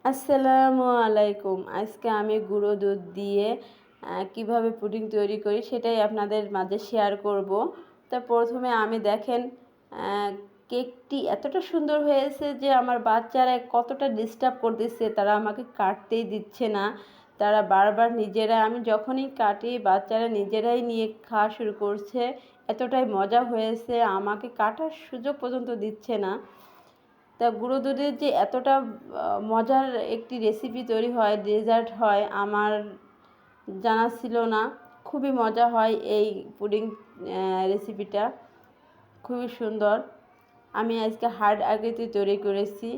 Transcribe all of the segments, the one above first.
আসসালামু আলাইকুম। আজকে আমি গুঁড়ো দুধ দিয়ে কিভাবে পুডিং তৈরি করি সেটাই আপনাদের মাঝে শেয়ার করব। তা প্রথমে আমি দেখেন কেকটি এতটা সুন্দর হয়েছে যে আমার বাচ্চারা কতটা ডিস্টার্ব করতেছে, তারা আমাকে কাটতেই দিচ্ছে না। তারা বারবার নিজেরা, আমি যখনই কাটি বাচ্চারা নিজেরাই নিয়ে খাওয়া শুরু করছে। এতটাই মজা হয়েছে, আমাকে কাটার সুযোগ পর্যন্ত দিচ্ছে না। তা গুঁড়ো দুধের যে এতটা মজার একটি রেসিপি তৈরি হয়, ডেজার্ট হয়, আমার জানা ছিল না। খুবই মজা হয় এই পুডিং রেসিপিটা, খুবই সুন্দর। আমি আজকে হার্ড আগেতে তৈরি করেছি।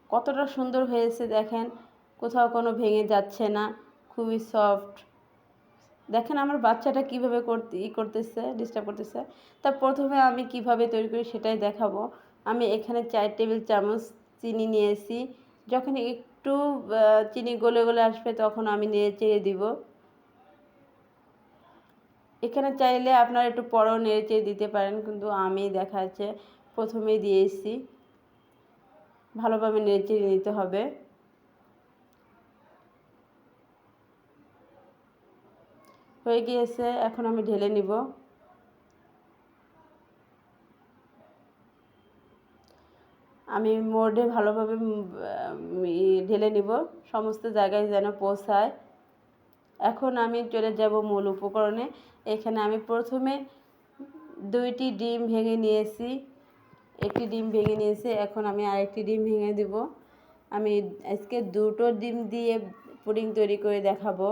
কতটা সুন্দর হয়েছে দেখেন, কোথাও কোনো ভেঙে যাচ্ছে না, খুবই সফট। দেখেন আমার বাচ্চাটা কীভাবে করতেছে, ডিস্টার্ব করতেছে। তা প্রথমে আমি কিভাবে তৈরি করি সেটাই দেখাবো। আমি এখানে 4 টেবিল চামচ চিনি নিয়েছি। যখন একটু চিনি গলে গলে আসবে তখন আমি নেড়ে চেড়ে দিব। এখানে চাইলে আপনারা একটু পরেও নেড়ে চেড়ে দিতে পারেন, কিন্তু আমি দেখা যাচ্ছে প্রথমেই দিয়েছি। ভালোভাবে নেড়ে চেড়ে নিতে হবে। হয়ে গিয়েছে, এখন আমি ঢেলে নিব। আমি মোল্ডে ভালোভাবে ঢেলে নিব, সমস্ত জায়গায় যেন পৌঁছায়। এখন আমি চলে যাব মূল উপকরণে। এখানে আমি প্রথমে 2টি ডিম ভেঙে নিয়েছি, একটি ডিম ভেঙে নিয়েছি। এখন আমি আরেকটি ডিম ভেঙে দেব। আমি আজকে 2টো ডিম দিয়ে পুডিং তৈরি করে দেখাবো।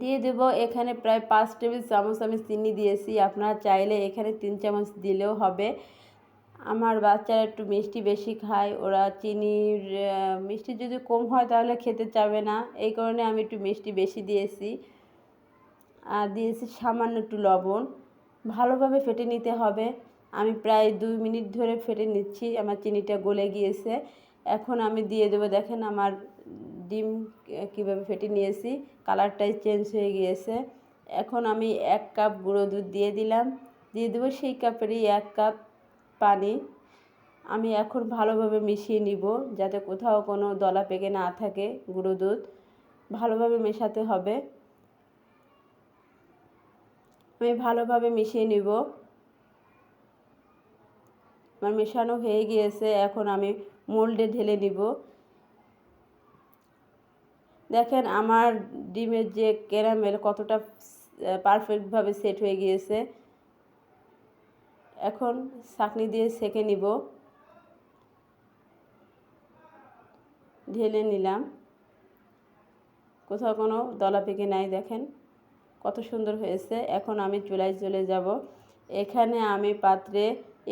দিয়ে দেব এখানে প্রায় 5 টেবিল চামচ আমি চিনি দিয়েছি। আপনারা চাইলে এখানে 3 চামচ দিলেও হবে। আমার বাচ্চারা একটু মিষ্টি বেশি খায়, ওরা চিনির মিষ্টি যদি কম হয় তাহলে খেতে চাবে না, এই কারণে আমি একটু মিষ্টি বেশি দিয়েছি। আর দিয়েছি সামান্য একটু লবণ। ভালোভাবে ফেটে নিতে হবে। আমি প্রায় 2 মিনিট ধরে ফেটে নিচ্ছি, আমার চিনিটা গলে গিয়েছে। এখন আমি দিয়ে দেবো, দেখেন আমার ডিম কীভাবে ফেটে নিয়েছি, কালারটাই চেঞ্জ হয়ে গিয়েছে। এখন আমি 1 কাপ গুঁড়ো দুধ দিয়ে দিলাম। দিয়ে দেবো সেই কাপেরই 1 কাপ পানি। আমি এখন ভালোভাবে মিশিয়ে নিব, যাতে কোথাও কোনো দলা পেকে না থাকে। গুঁড়ো দুধ ভালোভাবে মেশাতে হবে। আমি ভালোভাবে মিশিয়ে নিব। আমার মেশানো হয়ে গিয়েছে, এখন আমি মোল্ডে ঢেলে নিব। দেখেন আমার ডিমের যে ক্যারামেল কতটা পারফেক্টভাবে সেট হয়ে গিয়েছে। এখন ছাঁকনি দিয়ে ছেঁকে নিব। ঢেলে নিলাম, কোথাও কোনো দলা পেকে নাই। দেখেন কত সুন্দর হয়েছে। এখন আমি চুলায় চলে যাব। এখানে আমি পাত্রে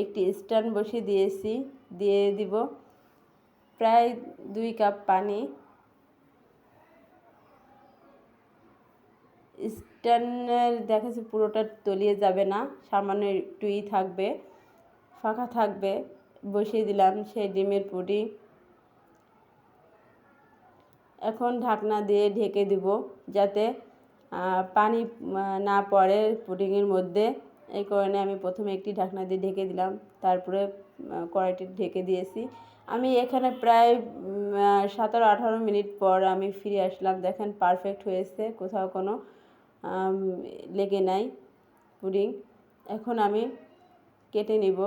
একটি স্ট্যান্ড বসিয়ে দিয়েছি, দিয়ে দিব প্রায় 2 কাপ পানি। স্ট্যান্ডের দেখাচ্ছে পুরোটা তলিয়ে যাবে না, সামান্য একটুই থাকবে, ফাঁকা থাকবে। বসিয়ে দিলাম সেই ডিমের পুডিং। এখন ঢাকনা দিয়ে ঢেকে দিব, যাতে পানি না পড়ে পুডিংয়ের মধ্যে। এই কারণে আমি প্রথমে একটি ঢাকনা দিয়ে ঢেকে দিলাম, তারপরে কড়াইটি ঢেকে দিয়েছি। আমি এখানে প্রায় 17-18 মিনিট পর আমি ফিরে আসলাম। দেখেন পারফেক্ট হয়েছে, কোথাও কোনো লেগে নাই পুডিং। এখন আমি কেটে নিব।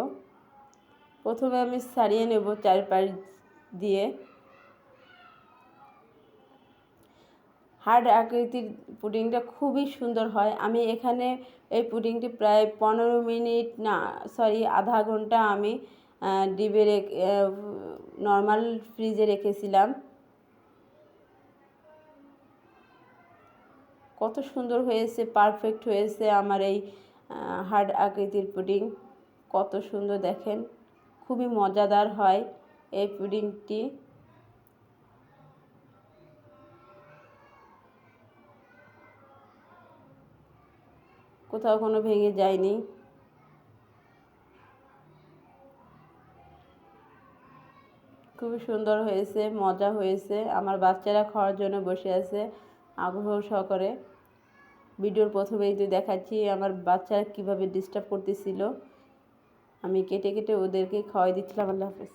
প্রথমে আমি ছাড়িয়ে নেব চারপাশ দিয়ে। হার্ড আকৃতির পুডিংটা খুবই সুন্দর হয়। আমি এখানে এই পুডিংটি প্রায় 15 মিনিট না সরি আধা ঘন্টা আমি ডিবে নর্মাল ফ্রিজে রেখেছিলাম। কত সুন্দর হয়েছে, পারফেক্ট হয়েছে আমার এই হার্ড আকৃতির পুডিং। কত সুন্দর দেখেন, খুবই মজাদার হয় এই পুডিংটি। কোথাও কোনো ভেঙে যায়নি। খুবই সুন্দর হয়েছে, মজা হয়েছে। আমার বাচ্চারা খাওয়ার জন্য বসে আছে আগ্রহ সহকারে। ভিডিওর প্রথমেই তো দেখাচ্ছি আমার বাচ্চারা কীভাবে ডিস্টার্ব করতেছিল। আমি কেটে কেটে ওদেরকে খাওয়াই দিচ্ছিলাম। আল্লাহ হাফেজ।